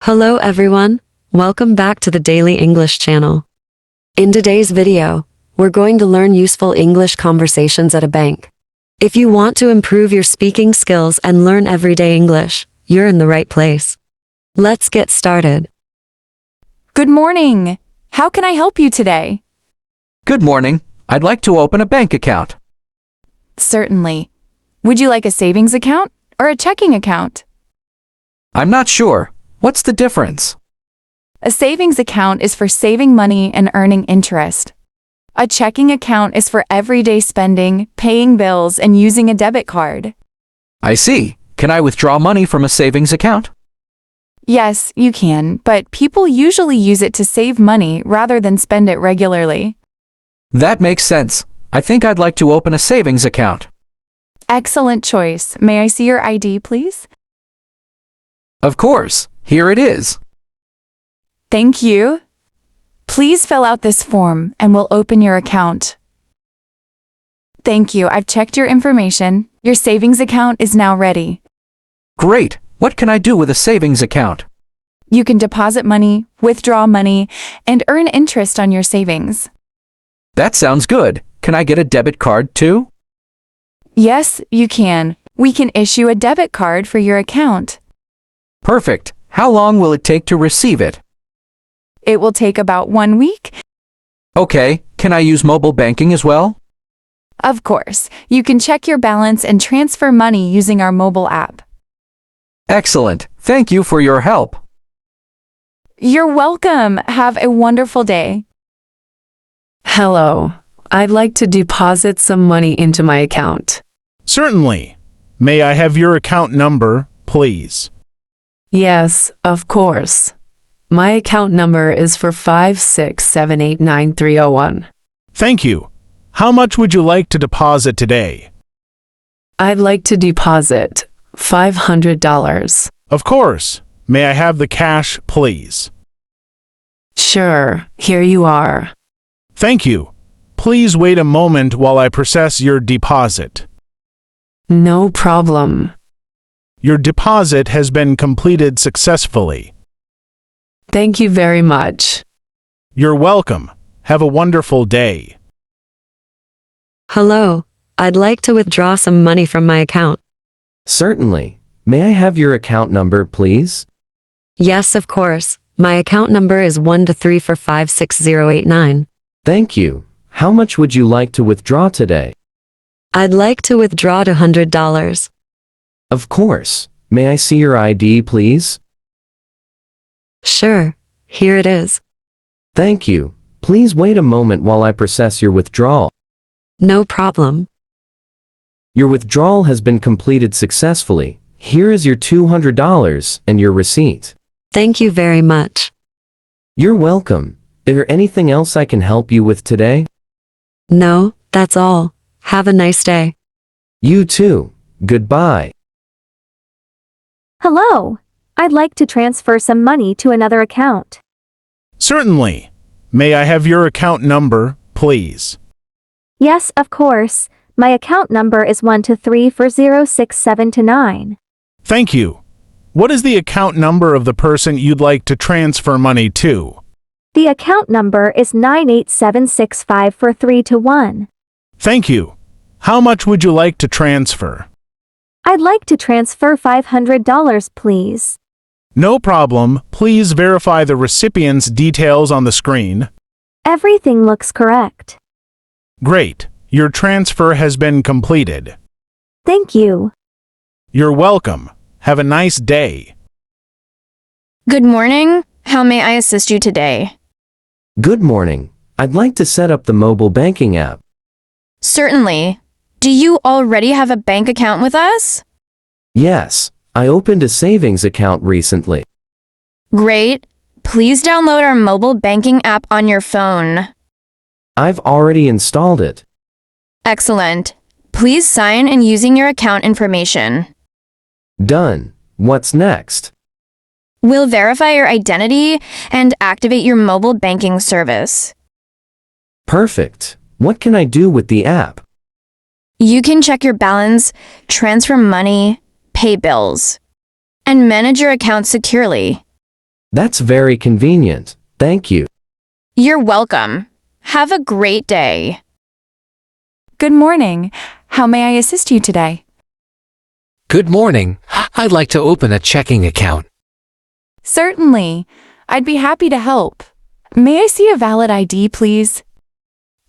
Hello everyone, welcome back to the Daily English channel. In today's video, we're going to learn useful English conversations at a bank. If you want to improve your speaking skills and learn everyday English, you're in the right place. Let's get started. Good morning. How can I help you today? Good morning. I'd like to open a bank account. Certainly. Would you like a savings account or a checking account? I'm not sure. What's the difference? A savings account is for saving money and earning interest. A checking account is for everyday spending, paying bills, and using a debit card. I see. Can I withdraw money from a savings account? Yes, you can, but people usually use it to save money rather than spend it regularly. That makes sense. I think I'd like to open a savings account. Excellent choice. May I see your ID, please? Of course. Here it is. Thank you. Please fill out this form and we'll open your account. Thank you. I've checked your information. Your savings account is now ready. Great. What can I do with a savings account? You can deposit money, withdraw money, and earn interest on your savings. That sounds good. Can I get a debit card too? Yes, you can. We can issue a debit card for your account. Perfect. How long will it take to receive it? It will take about 1 week. Okay. Can I use mobile banking as well? Of course, you can check your balance and transfer money using our mobile app. Excellent. Thank you for your help. You're welcome. Have a wonderful day. Hello. I'd like to deposit some money into my account. Certainly. May I have your account number, please? Yes, of course. My account number is for 567893001. Thank you. How much would you like to deposit today? I'd like to deposit $500. Of course. May I have the cash, please? Sure, here you are. Thank you. Please wait a moment while I process your deposit. No problem. Your deposit has been completed successfully. Thank you very much. You're welcome. Have a wonderful day. Hello, I'd like to withdraw some money from my account. Certainly. May I have your account number, please? Yes, of course. My account number is 123456089. Thank you. How much would you like to withdraw today? I'd like to withdraw $200. Of course. May I see your ID, please? Sure, here it is. Thank you. Please wait a moment while I process your withdrawal. No problem. Your withdrawal has been completed successfully. Here is your $200 and your receipt. Thank you very much. You're welcome. Is there anything else I can help you with today? No, that's all. Have a nice day. You too. Goodbye. Hello. I'd like to transfer some money to another account. Certainly. May I have your account number, please? Yes, of course. My account number is 123406729. Thank you. What is the account number of the person you'd like to transfer money to? The account number is 987654321. Thank you. How much would you like to transfer? I'd like to transfer $500, please. No problem. Please verify the recipient's details on the screen. Everything looks correct. Great. Your transfer has been completed. Thank you. You're welcome. Have a nice day. Good morning. How may I assist you today? Good morning. I'd like to set up the mobile banking app. Certainly. Do you already have a bank account with us? Yes, I opened a savings account recently. Great. Please download our mobile banking app on your phone. I've already installed it. Excellent. Please sign in using your account information. Done. What's next? We'll verify your identity and activate your mobile banking service. Perfect. What can I do with the app? You can check your balance, transfer money, pay bills, and manage your account securely. That's very convenient. Thank you. You're welcome. Have a great day. Good morning. How may I assist you today? Good morning. I'd like to open a checking account. Certainly. I'd be happy to help. May I see a valid ID, please?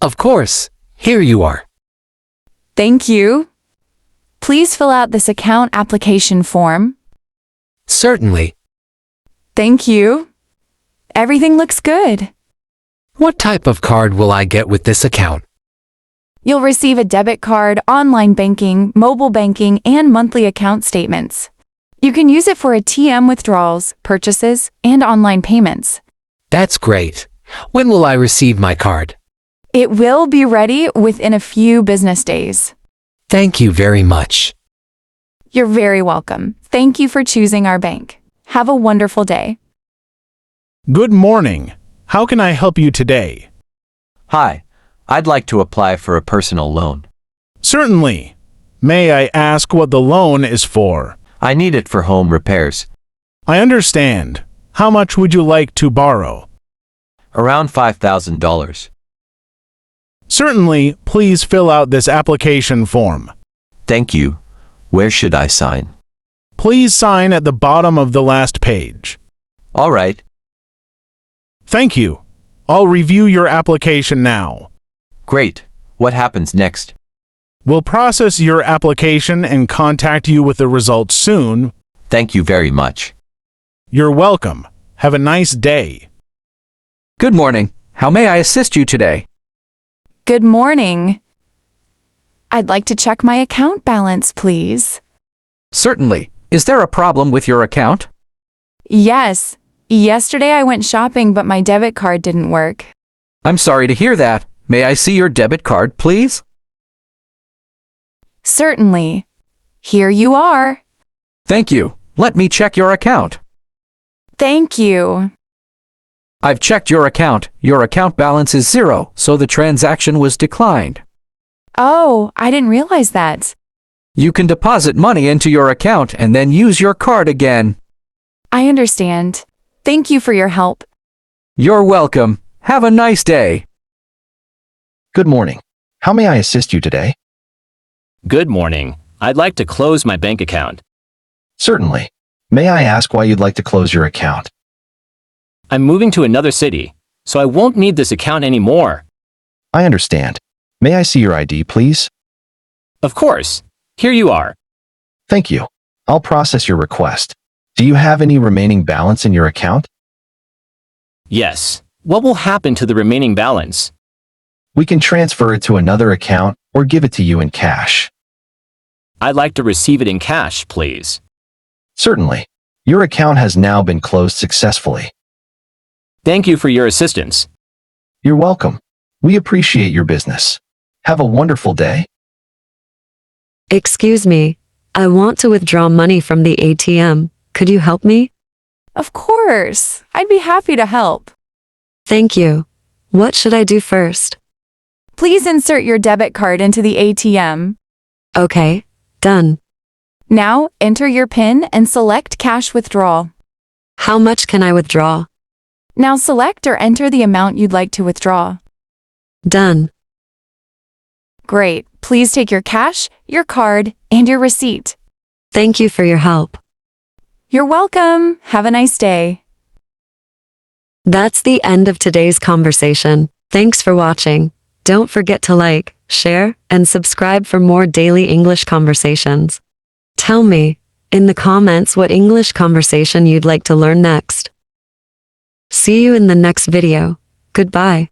Of course. Here you are. Thank you. Please fill out this account application form. Certainly. Thank you. Everything looks good. What type of card will I get with this account? You'll receive a debit card, online banking, mobile banking, and monthly account statements. You can use it for ATM withdrawals, purchases, and online payments. That's great. When will I receive my card? It will be ready within a few business days. Thank you very much. You're very welcome. Thank you for choosing our bank. Have a wonderful day. Good morning. How can I help you today? Hi, I'd like to apply for a personal loan. Certainly. May I ask what the loan is for? I need it for home repairs. I understand. How much would you like to borrow? Around $5,000. Certainly, please fill out this application form. Thank you. Where should I sign? Please sign at the bottom of the last page. All right. Thank you. I'll review your application now. Great. What happens next? We'll process your application and contact you with the results soon. Thank you very much. You're welcome. Have a nice day. Good morning. How may I assist you today? Good morning. I'd like to check my account balance, please. Certainly. Is there a problem with your account? Yes. Yesterday I went shopping, but my debit card didn't work. I'm sorry to hear that. May I see your debit card, please? Certainly. Here you are. Thank you. Let me check your account. Thank you. I've checked your account. Your account balance is 0, so the transaction was declined. Oh, I didn't realize that. You can deposit money into your account and then use your card again. I understand. Thank you for your help. You're welcome. Have a nice day. Good morning. How may I assist you today? Good morning. I'd like to close my bank account. Certainly. May I ask why you'd like to close your account? I'm moving to another city, so I won't need this account anymore. I understand. May I see your ID, please? Of course. Here you are. Thank you. I'll process your request. Do you have any remaining balance in your account? Yes. What will happen to the remaining balance? We can transfer it to another account or give it to you in cash. I'd like to receive it in cash, please. Certainly. Your account has now been closed successfully. Thank you for your assistance. You're welcome. We appreciate your business. Have a wonderful day. Excuse me. I want to withdraw money from the ATM. Could you help me? Of course. I'd be happy to help. Thank you. What should I do first? Please insert your debit card into the ATM. Okay, done. Now, enter your PIN and select cash withdrawal. How much can I withdraw? Now select or enter the amount you'd like to withdraw. Done. Great. Please take your cash, your card, and your receipt. Thank you for your help. You're welcome. Have a nice day. That's the end of today's conversation. Thanks for watching. Don't forget to like, share, and subscribe for more daily English conversations. Tell me in the comments what English conversation you'd like to learn next. See you in the next video. Goodbye.